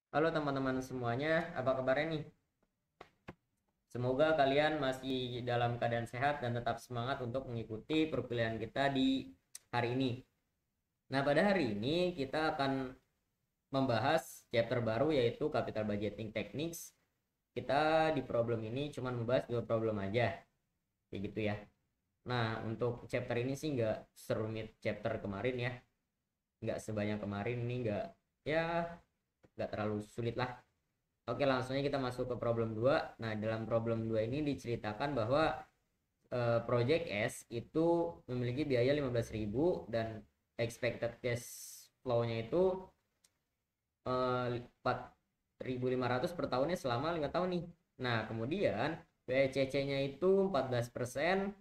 Halo teman-teman semuanya, apa kabarnya nih? Semoga kalian masih dalam keadaan sehat dan tetap semangat untuk mengikuti perkuliahan kita di hari ini. Nah, pada hari ini kita akan membahas chapter baru yaitu Capital Budgeting Techniques. Kita di problem ini cuma membahas dua problem aja, kayak gitu ya. Nah, untuk chapter ini sih nggak serumit chapter kemarin ya, nggak sebanyak kemarin ini ya nggak terlalu sulit lah. Oke, langsung aja kita masuk ke problem 2. Nah, dalam problem 2 ini diceritakan bahwa Project S itu memiliki biaya 15.000 dan expected cash flow-nya itu 4.500 per tahunnya selama 5 tahun nih. Nah, kemudian WCC-nya itu 14%,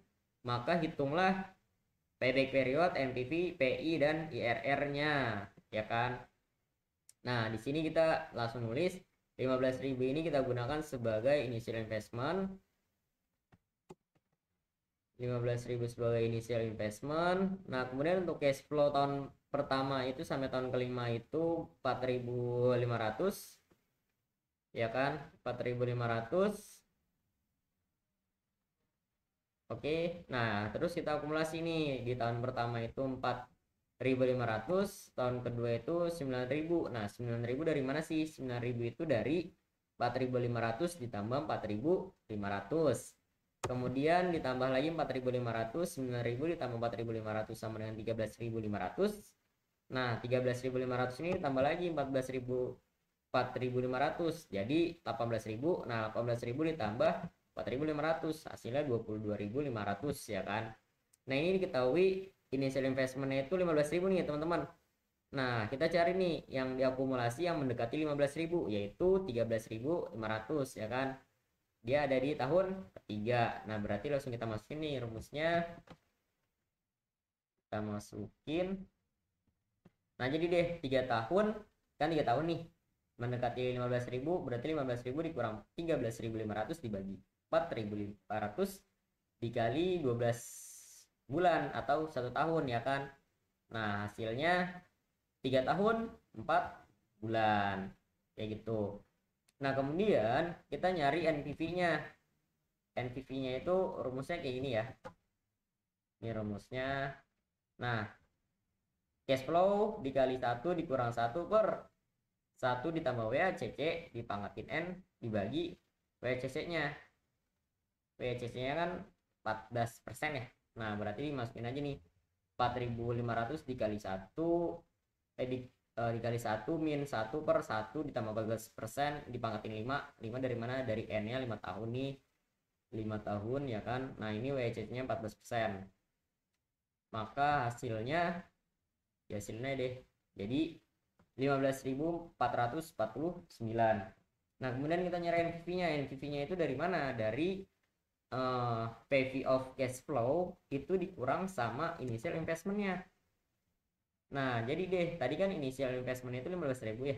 maka hitunglah payback period, NPV, PI, dan IRR-nya, ya kan? Nah, di sini kita langsung nulis 15.000 ini kita gunakan sebagai initial investment. 15.000 sebagai initial investment. Nah, kemudian untuk cash flow tahun pertama itu sampai tahun kelima itu 4.500, ya kan? 4.500. Oke. Nah, terus kita akumulasi nih. Di tahun pertama itu 4.500, tahun kedua itu 9.000. Nah, 9.000 dari mana sih? 9.000 itu dari 4.500 ditambah 4.500. Kemudian ditambah lagi 4.500, 9.000 ditambah 4.500 sama dengan 13.500. Nah, 13.500 ini ditambah lagi 4.500. Jadi 18.000. Nah, 18.000 ditambah 4.500 hasilnya 22.500, ya kan. Nah, ini diketahui initial investmentnya itu 15.000 nih teman-teman. Nah, kita cari nih yang diakumulasi yang mendekati 15.000 yaitu 13.500, ya kan. Dia ada di tahun ketiga. Nah, berarti langsung kita masukin nih rumusnya. Kita masukin. Nah, jadi deh 3 tahun, kan 3 tahun nih. Mendekati 15.000, berarti 15.000 dikurang 13.500 dibagi 4.500 dikali 12 bulan atau 1 tahun, ya kan. Nah, hasilnya 3 tahun 4 bulan, kayak gitu. Nah, kemudian kita nyari NPV-nya. NPV-nya itu rumusnya kayak gini ya. Ini rumusnya. Nah, cash flow dikali 1 dikurang 1 per 1 ditambah WACC dipangkatin N dibagi WACC-nya. WACC-nya kan 14% ya. Nah, berarti dimasukin aja nih 4.500 dikali 1 dikali 1 min 1 per 1 ditambah 14% dipangkatin 5. 5 dari mana? Dari N-nya 5 tahun nih. 5 tahun, ya kan. Nah, ini WACC-nya 14%. Maka hasilnya deh jadi 15.449. Nah, kemudian kita nyari NPV-nya. NPV-nya itu dari mana? Dari PV of cash flow itu dikurang sama initial investment-nya. Nah, jadi deh tadi kan initial investment itu 15.000 ya.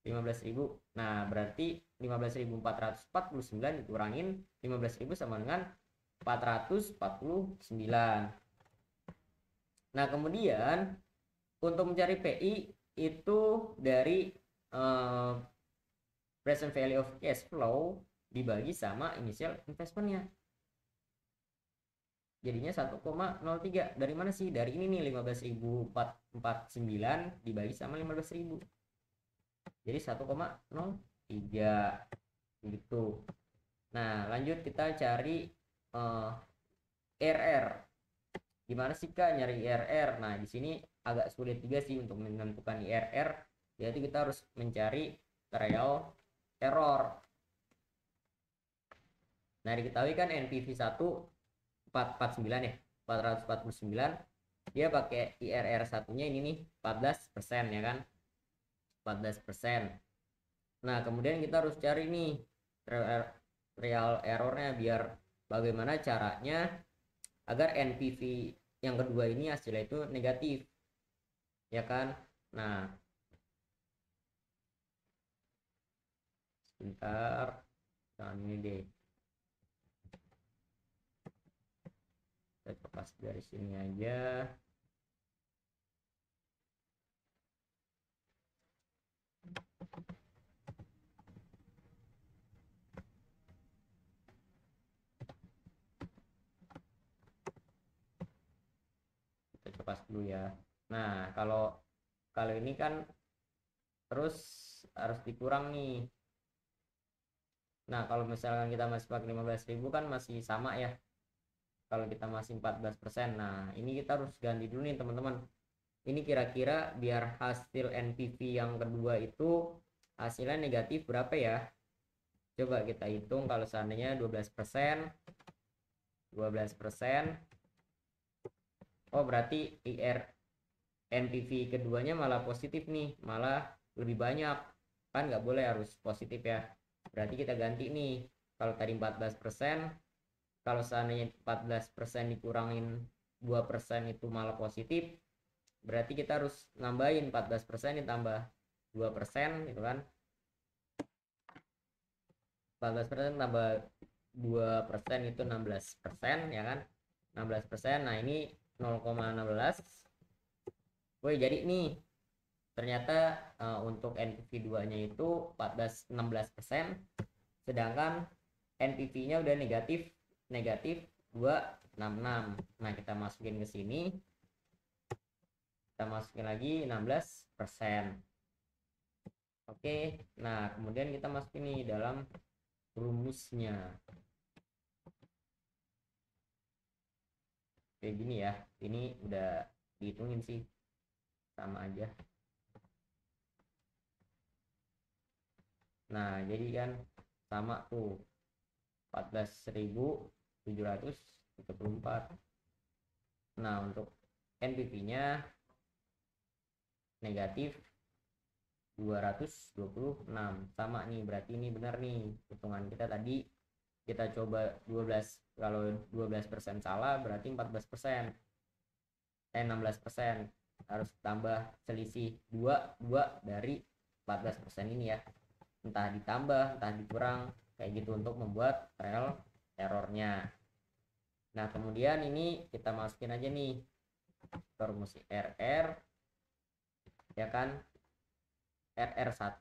15.000. Nah, berarti 15.449 dikurangin 15.000 sama dengan 449. Nah, kemudian untuk mencari PI itu dari present value of cash flow dibagi sama initial investmentnya. Jadinya 1,03. Dari mana sih? Dari ini nih 15.449 dibagi sama 15.000. Jadi 1,03 gitu. Nah, lanjut kita cari RR. Gimana sih Kak nyari IRR? Nah, di sini agak sulit juga sih untuk menentukan IRR, yaitu kita harus mencari trial error. Nah, diketahui kan NPV 1 449 ya, 449. Dia pakai IRR satunya ini nih 14%, ya kan. 14%. Nah, kemudian kita harus cari nih real errornya, biar bagaimana caranya agar NPV yang kedua ini hasilnya itu negatif, ya kan. Nah, sebentar, jangan ini deh, saya lepas dari sini aja. lepas dulu ya. Nah, kalau ini kan terus harus dikurang nih. Nah, kalau misalkan kita masih pakai 15.000 kan masih sama ya. Kalau kita masih 14%. Nah, ini kita harus ganti dulu nih teman-teman. Ini kira-kira biar hasil NPV yang kedua itu hasilnya negatif berapa ya? Coba kita hitung kalau seandainya 12%. 12%. Oh, berarti NPV keduanya malah positif nih, malah lebih banyak. Kan nggak boleh, harus positif ya. Berarti kita ganti nih. Kalau tadi 14%, kalau seandainya 14% dikurangin 2% itu malah positif, berarti kita harus nambahin 14% ditambah 2% gitu kan. 14% tambah 2% itu 16% ya kan. 16%. Nah, ini 0,16. Woi, jadi nih ternyata untuk NPV 2 nya itu 16%, sedangkan NPV nya udah negatif 266. Nah, kita masukin ke sini, kita masukin lagi 16%. Oke, nah kemudian kita masukin nih dalam rumusnya kayak gini ya. Ini udah dihitungin sih, sama aja. Nah, jadi kan sama tuh 14.734. Nah, untuk NPV-nya negatif 226. Sama nih, berarti ini benar nih hitungan kita tadi. Kita coba 12, kalau 12% salah berarti 14%. 16%. Harus tambah selisih 2 dari 14% ini ya. Entah ditambah, entah dikurang, kayak gitu untuk membuat rel errornya. Nah, kemudian ini kita masukin aja nih ke rumus RR ya kan. RR1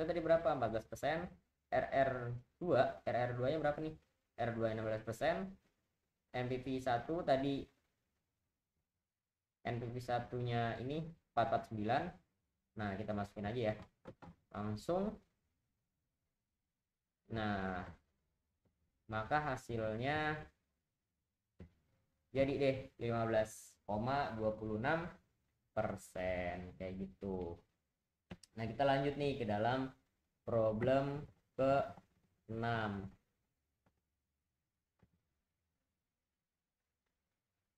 tadi berapa? 14%. RR2 nya berapa nih? R2 16%. NPV1 tadi, NPV1 nya ini 449. Nah, kita masukin aja ya langsung. Nah, maka hasilnya jadi deh 15,26% kayak gitu. Nah, kita lanjut nih ke dalam problem ke-6.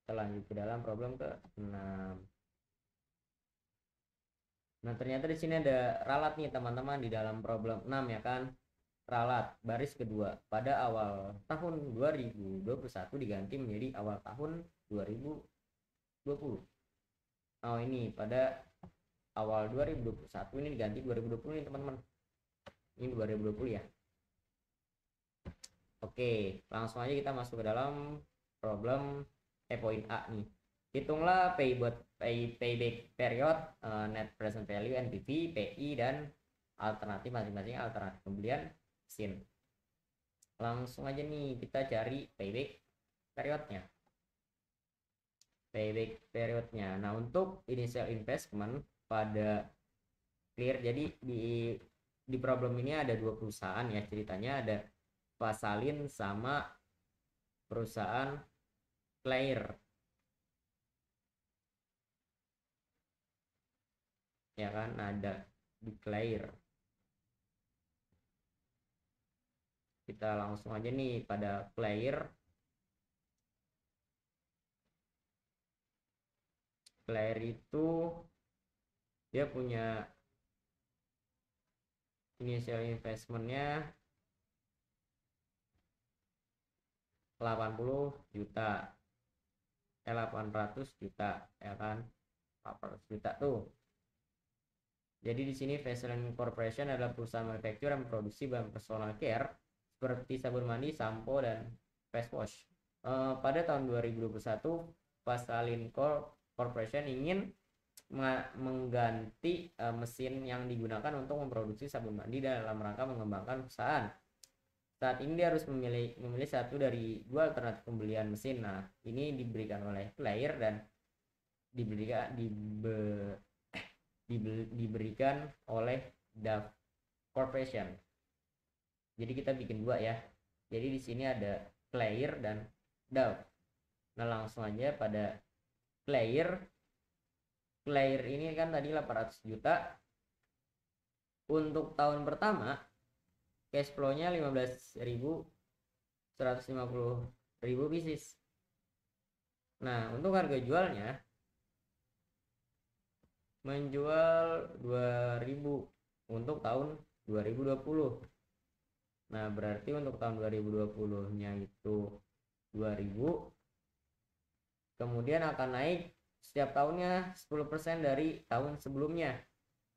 Kita lanjut ke dalam problem ke-6. Nah, ternyata di sini ada ralat nih teman-teman di dalam problem 6 ya kan. Ralat baris kedua pada awal tahun 2021 diganti menjadi awal tahun 2020. Oh, ini pada awal 2021 ini diganti 2020 nih teman-teman. Ini 2020 ya. Oke, langsung aja kita masuk ke dalam problem poin A nih. Hitunglah payback period, net present value, NPV, PI, dan alternatif masing-masing alternatif pembelian mesin. Langsung aja nih kita cari payback periodnya. Nah, untuk initial investment pada clear, jadi di problem ini ada dua perusahaan ya ceritanya, ada Vasalin sama perusahaan Clear ya kan, ada di Clear. Kita langsung aja nih pada Clear. Clear itu dia punya initial investmentnya 80 juta, 800 juta ya kan, 800 juta tuh. Jadi di sini Vaseline Corporation adalah perusahaan manufaktur yang memproduksi bahan personal care seperti sabun mandi, sampo, dan face wash. Pada tahun 2021, Vaseline Corporation ingin mengganti mesin yang digunakan untuk memproduksi sabun mandi dalam rangka mengembangkan perusahaan. saat ini dia harus memilih satu dari dua alternatif pembelian mesin. Nah, ini diberikan oleh player dan diberikan oleh DAF Corporation. Jadi kita bikin dua ya. Jadi di sini ada player dan DAF. Nah, langsung aja pada player ini kan tadi 800 juta. Untuk tahun pertama cash flow-nya 15.150.000 pieces. Nah, untuk harga jualnya menjual 2.000 untuk tahun 2020. Nah, berarti untuk tahun 2020-nya itu 2.000. Kemudian akan naik setiap tahunnya 10% dari tahun sebelumnya.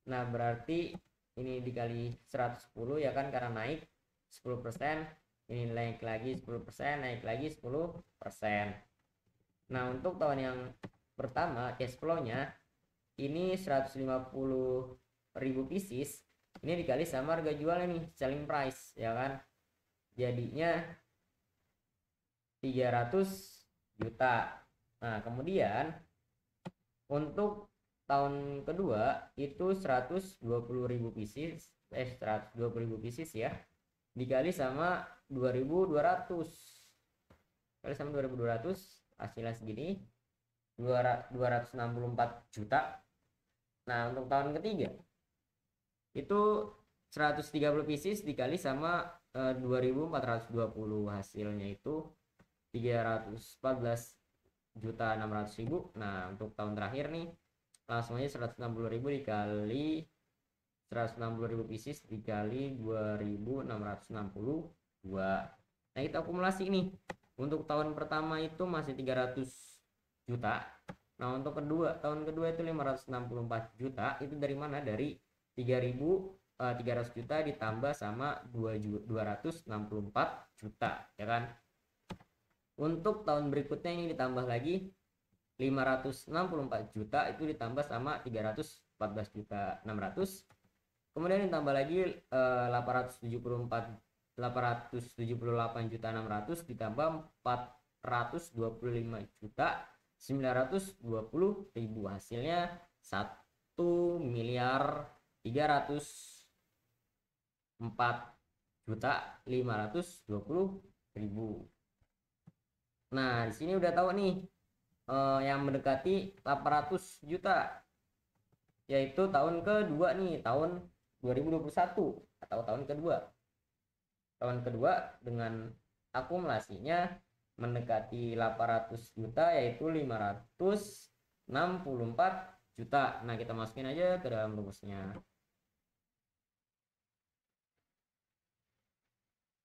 Nah, berarti ini dikali 110 ya kan, karena naik 10%, ini naik lagi 10%, naik lagi 10%. Nah, untuk tahun yang pertama cash flow-nya ini 150.000 pieces, ini dikali sama harga jualnya nih, selling price ya kan, jadinya 300 juta. Nah, kemudian untuk tahun kedua itu 120.000 pieces, 120.000 pieces ya, dikali sama 2.200, kali sama 2.200, hasilnya segini 264 juta. Nah, untuk tahun ketiga itu 130 pieces dikali sama 2.420, hasilnya itu 314.600.000. Nah, untuk tahun terakhir nih langsung aja 160.000 dikali 160.000 pieces dikali 2.662. Nah, kita akumulasi nih. Untuk tahun pertama itu masih 300 juta. Nah, untuk tahun kedua itu 564 juta. Itu dari mana? Dari 300 juta ditambah sama 264 juta ya kan. Untuk tahun berikutnya ini ditambah lagi 564 juta, itu ditambah sama 314 juta 600. Kemudian ditambah lagi 878 juta 600 ditambah 425 juta 920.000, hasilnya 1.304.520.000. Nah, di sini udah tahu nih yang mendekati 800 juta, yaitu tahun kedua nih, tahun 2021 atau tahun kedua. Tahun kedua dengan akumulasinya mendekati 800 juta, yaitu 564 juta. Nah, kita masukin aja ke dalam rumusnya.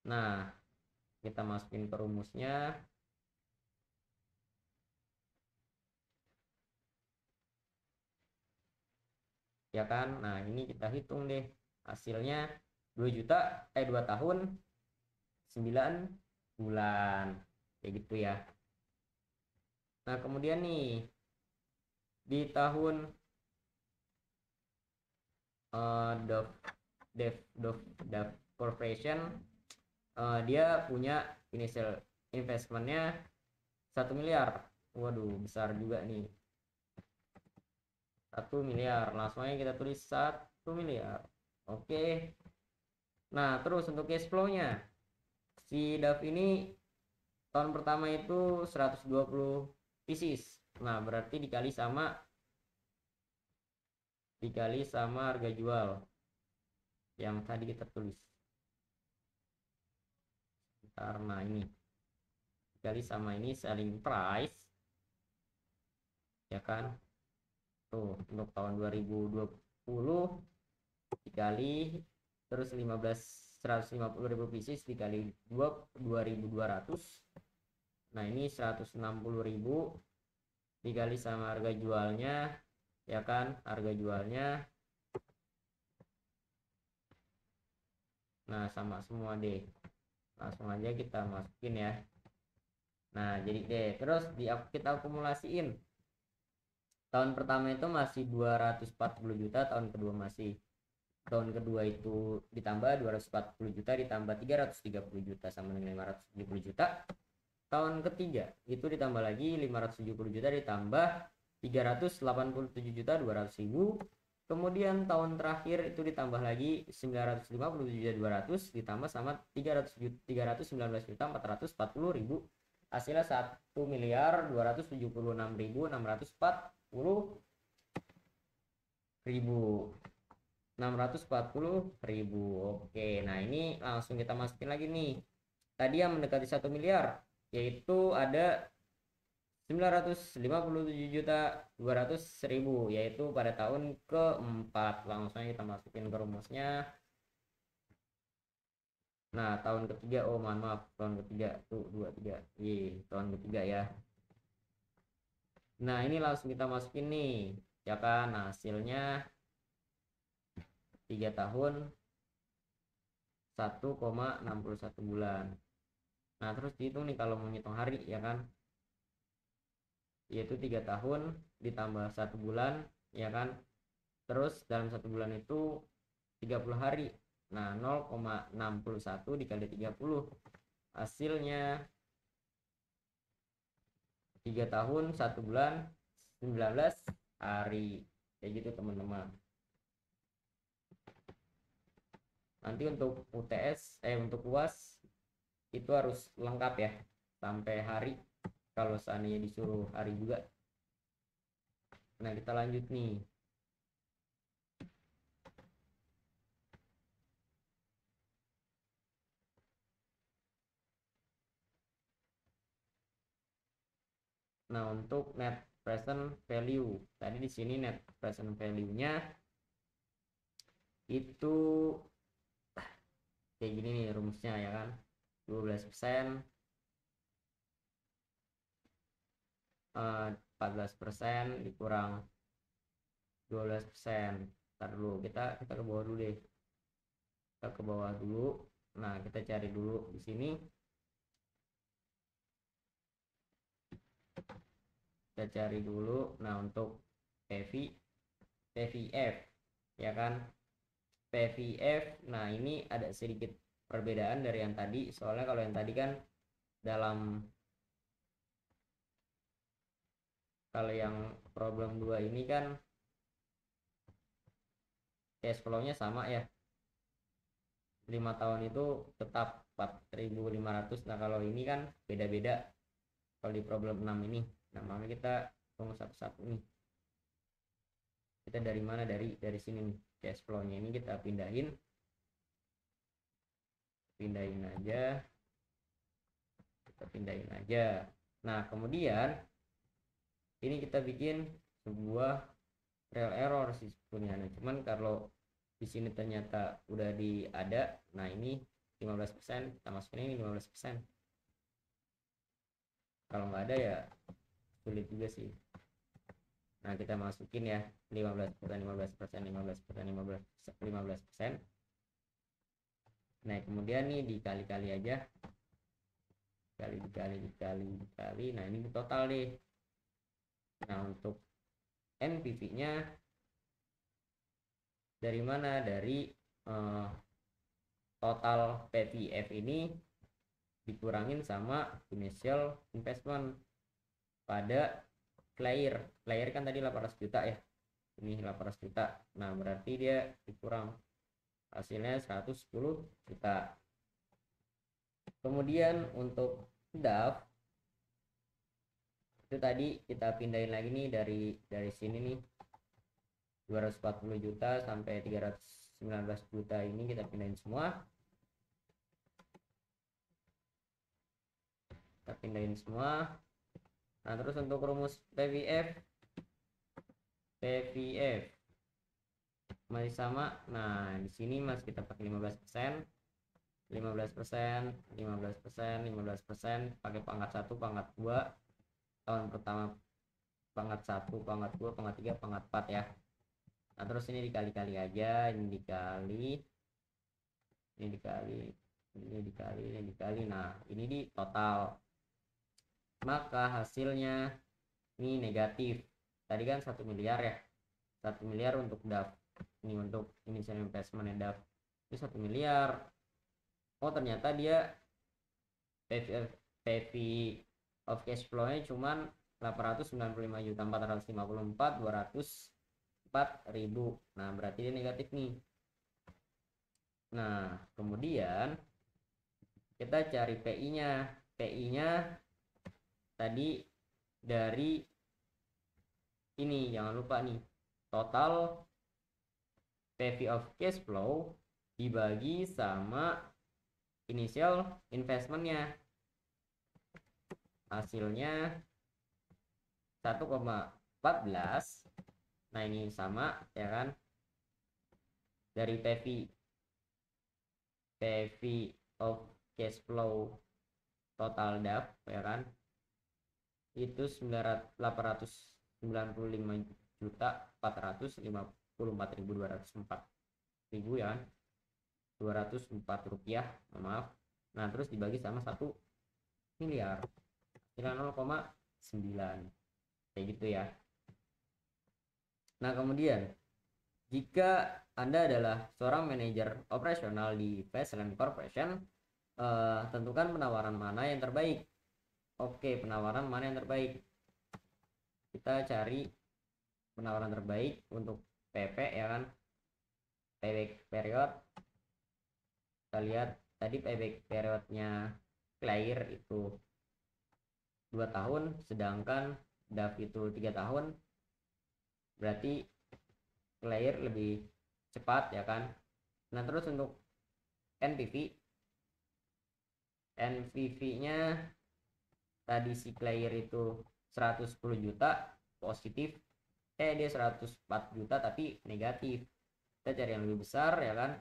Nah, kita masukin ke rumusnya. Ya kan? Nah, ini kita hitung deh. Hasilnya 2 tahun 9 bulan. Kayak gitu ya. Nah, kemudian nih di tahun Dove Corporation dia punya initial investmentnya 1 miliar. Waduh, besar juga nih. 1 miliar. Langsung aja kita tulis 1 miliar. Oke. Nah, terus untuk cash flow-nya si Dove ini tahun pertama itu 120 pieces. Nah, berarti dikali sama harga jual yang tadi kita tulis. Karena ini dikali sama ini selling price ya kan. Tuh, untuk tahun 2020 dikali terus 150.000 pieces dikali 2.200. Nah, ini 160.000 dikali sama harga jualnya ya kan, harga jualnya. Nah, sama semua deh. Langsung aja kita masukin ya. Nah, jadi deh, terus kita akumulasiin. Tahun pertama itu masih 240 juta, tahun kedua masih tahun kedua itu ditambah 240 juta ditambah 330 juta sama dengan 570 juta. Tahun ketiga itu ditambah lagi 570 juta ditambah 387 juta 200 ribu. Kemudian tahun terakhir itu ditambah lagi 957 juta 200 ditambah sama 319 juta 440 ribu. Hasilnya 1.276.640 ribu. 640 ribu. Oke, nah ini langsung kita masukin lagi nih. Tadi yang mendekati 1 miliar yaitu ada 957 juta 200 ribu, yaitu pada tahun keempat. Langsung kita masukin ke rumusnya. Nah, tahun ketiga, oh maaf, tahun ketiga tuh 23. Tahun ketiga ya. Nah, ini langsung kita masukin nih, ya kan? Nah, hasilnya 3 tahun 1,61 bulan. Nah, terus dihitung nih kalau mau ngitung hari, ya kan? Yaitu 3 tahun ditambah 1 bulan, ya kan? Terus dalam 1 bulan itu 30 hari. Nah, 0,61 dikali 30. Hasilnya 3 tahun 1 bulan 19 hari. Kayak gitu teman-teman. Nanti untuk UTS untuk UAS itu harus lengkap ya sampai hari, kalau seandainya disuruh hari juga. Nah, kita lanjut nih. Nah, untuk net present value, tadi di sini net present value-nya itu kayak gini nih rumusnya, ya kan? 12%, 14% dikurang 12%. Ntar dulu, kita ke bawah dulu deh. Kita ke bawah dulu. Nah, kita cari dulu di sini. Kita cari dulu. Nah, untuk PVF, ya kan? PVF, nah ini ada sedikit perbedaan dari yang tadi. Soalnya kalau yang tadi kan kalau yang problem 2 ini kan cash flow-nya sama ya. 5 tahun itu tetap 4.500. Nah, kalau ini kan beda-beda. Kalau di problem 6 ini. Nah, makanya kita tunggu satu-satu nih. Kita dari mana? Dari sini nih. Cash flow-nya ini kita pindahin aja. Kita pindahin aja. Nah, kemudian ini kita bikin sebuah real error sih sebenarnya. Cuman kalau di sini ternyata udah ada, nah ini 15%, kita masukin ini 15%. Kalau nggak ada ya sulit juga sih. Nah, kita masukin ya 15%, 15%, 15%, 15%. Nah, kemudian nih dikali-kali aja. Dikali. Nah, ini total deh. Nah, untuk NPV-nya dari mana? Dari total PVF ini dikurangin sama initial investment pada Clair kan tadi 800 juta ya. Ini 800 juta. Nah, berarti dia dikurang. Hasilnya 110 juta. Kemudian untuk DAF itu tadi kita pindahin lagi nih dari sini nih 240 juta sampai 319 juta ini kita pindahin semua. Kita pindahin semua. Nah, terus untuk rumus PVF masih sama. Nah, di sini masih kita pakai 15%, 15%, 15%, 15%, pakai pangkat 1, pangkat 2. Tahun pertama pangkat 1, pangkat 2, pangkat 3, pangkat 4 ya. Nah, terus ini dikali-kali aja, ini dikali. Nah, ini di total. Maka hasilnya ini negatif. Tadi kan 1 miliar ya. 1 miliar untuk DAF. ini untuk initial investment DAF itu 1 miliar. Oh ternyata dia PV of cash flow-nya cuman 895.454.204.000. Nah berarti dia negatif nih. Nah kemudian kita cari PI-nya. PI-nya tadi dari ini, jangan lupa nih, total PV of cash flow dibagi sama initial investmentnya, hasilnya 1,14. Nah ini sama ya kan, dari PV of cash flow total DAF ya kan, itu 855.454.204.000 ya kan, 204 rupiah, maaf. Nah terus dibagi sama 1 miliar, hasilnya 0,9 kayak gitu ya. Nah kemudian jika Anda adalah seorang manajer operasional di Faceland Corporation, tentukan penawaran mana yang terbaik. Oke, penawaran mana yang terbaik? Kita cari penawaran terbaik untuk PP ya kan, payback period. Kita lihat tadi payback periodnya Clear itu 2 tahun, sedangkan DAF itu 3 tahun, berarti Clear lebih cepat ya kan. Nah terus untuk NPV-nya tadi si Clear itu 110 juta positif, dia 104 juta tapi negatif. Kita cari yang lebih besar ya kan,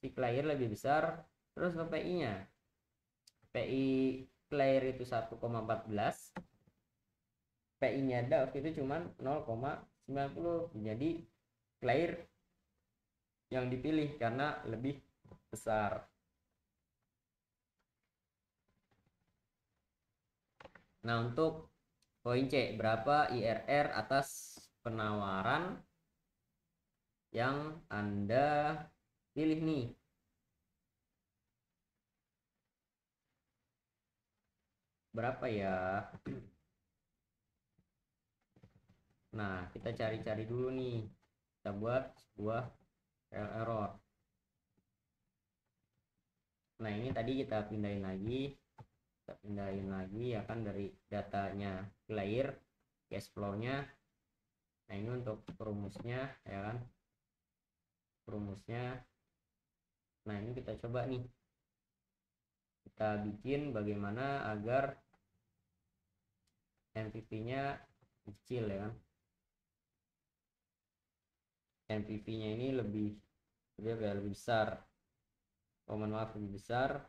si Clear lebih besar. Terus ke PI-nya, PI Clear itu 1,14, PI-nya DAF itu cuman 0,90. Jadi Clear yang dipilih karena lebih besar. Nah untuk poin C, berapa IRR atas penawaran yang Anda pilih nih? Berapa ya? Nah kita cari-cari dulu nih, kita buat sebuah trial error. Nah ini tadi kita pindahin lagi ya kan, dari datanya Clear cash flow-nya. Nah ini untuk rumusnya ya kan, rumusnya. Nah ini kita coba nih, kita bikin bagaimana agar NPV-nya kecil ya kan, NPV-nya ini lebih besar, mohon maaf, lebih besar.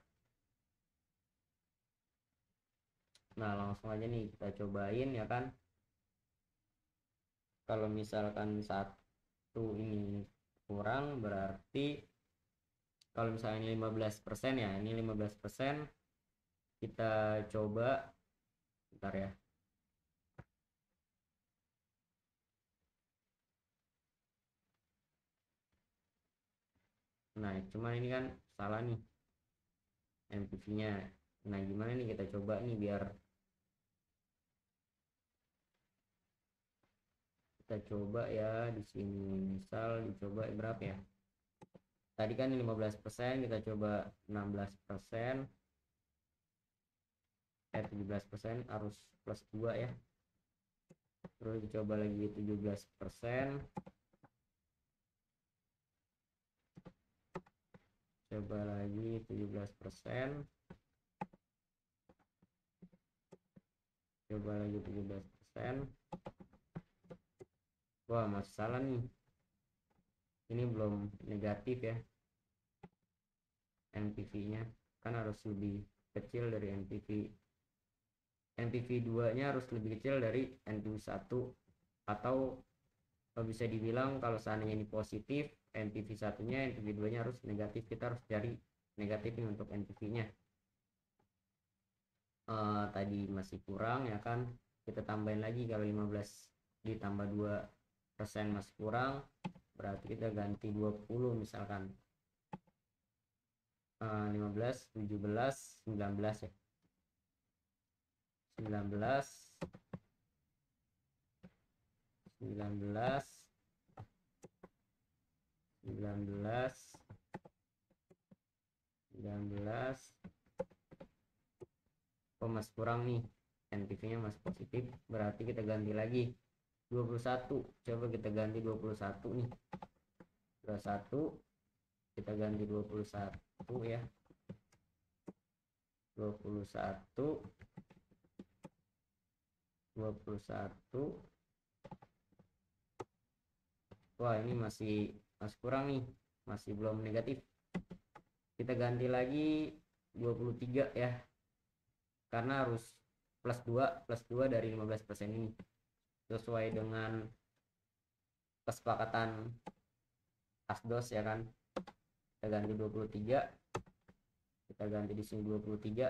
Nah langsung aja nih kita cobain ya kan. Kalau misalkan 1 ini kurang, berarti kalau misalnya ini 15% ya, ini 15%, kita coba bentar ya. Nah cuman ini kan salah nih NPV-nya. Nah gimana nih, kita coba nih biar kita coba ya di sini, misal dicoba berapa ya, tadi kan 15%, kita coba 16%, 17%, harus plus 2 ya. Terus dicoba lagi 17%, coba lagi 17%, coba lagi 17%. Wah masih salah nih, ini belum negatif ya, NPV-nya kan harus lebih kecil dari NPV 2 nya harus lebih kecil dari NPV 1, atau bisa dibilang kalau seandainya ini positif NPV 1-nya, NPV 2-nya harus negatif. Kita harus cari negatifnya untuk NPV-nya. Tadi masih kurang ya kan, kita tambahin lagi. Kalau 15 ditambah 2% masih kurang, berarti kita ganti 20 misalkan. 15, 17, 19 ya. 19, 19, 19, 19. Oh, masih kurang nih, NPV-nya masih positif, berarti kita ganti lagi 21. Coba kita ganti 21 nih. 21 kita ganti 21 ya. 21, 21. Wah, ini masih kurang nih, masih belum negatif. Kita ganti lagi 23 ya, karena harus plus 2 dari 15% ini, sesuai dengan kesepakatan asdos ya kan. Kita ganti 23, kita ganti di sini 23,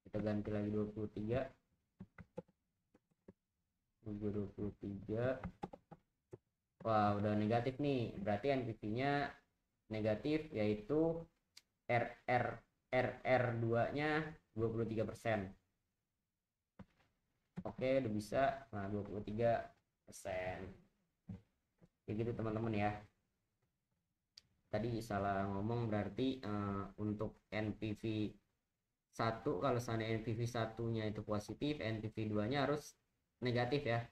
kita ganti lagi 23, 23. Wah, udah negatif nih, berarti NPV-nya negatif, yaitu RR2 nya 23%. Oke, udah bisa. Nah, 23%. Kayak gitu teman-teman ya. Tadi salah ngomong, berarti untuk NPV 1, kalau seandainya NPV 1-nya itu positif, NPV 2-nya harus negatif ya.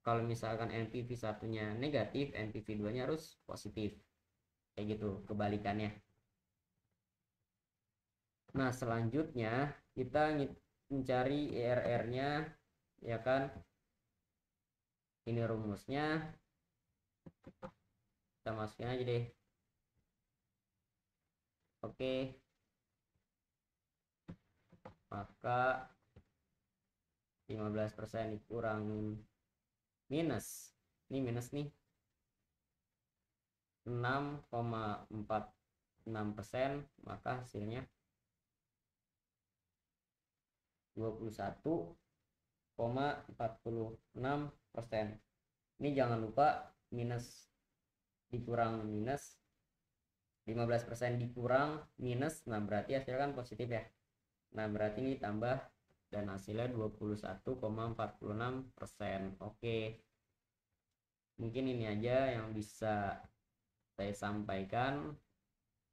Kalau misalkan NPV 1-nya negatif, NPV 2-nya harus positif. Kayak gitu, kebalikannya. Nah, selanjutnya kita mencari IRR-nya ya kan. Ini rumusnya. Kita masukin aja deh. Oke. Maka 15% dikurang minus. Ini minus nih. 6,46%, maka hasilnya 21,46%. Ini jangan lupa minus dikurang minus, 15% dikurang minus, nah berarti hasilnya kan positif ya. Nah berarti ini tambah dan hasilnya 21,46%. Oke, mungkin ini aja yang bisa saya sampaikan.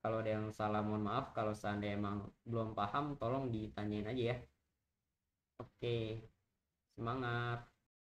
Kalau ada yang salah mohon maaf, kalau seandainya emang belum paham tolong ditanyain aja ya. Oke, semangat.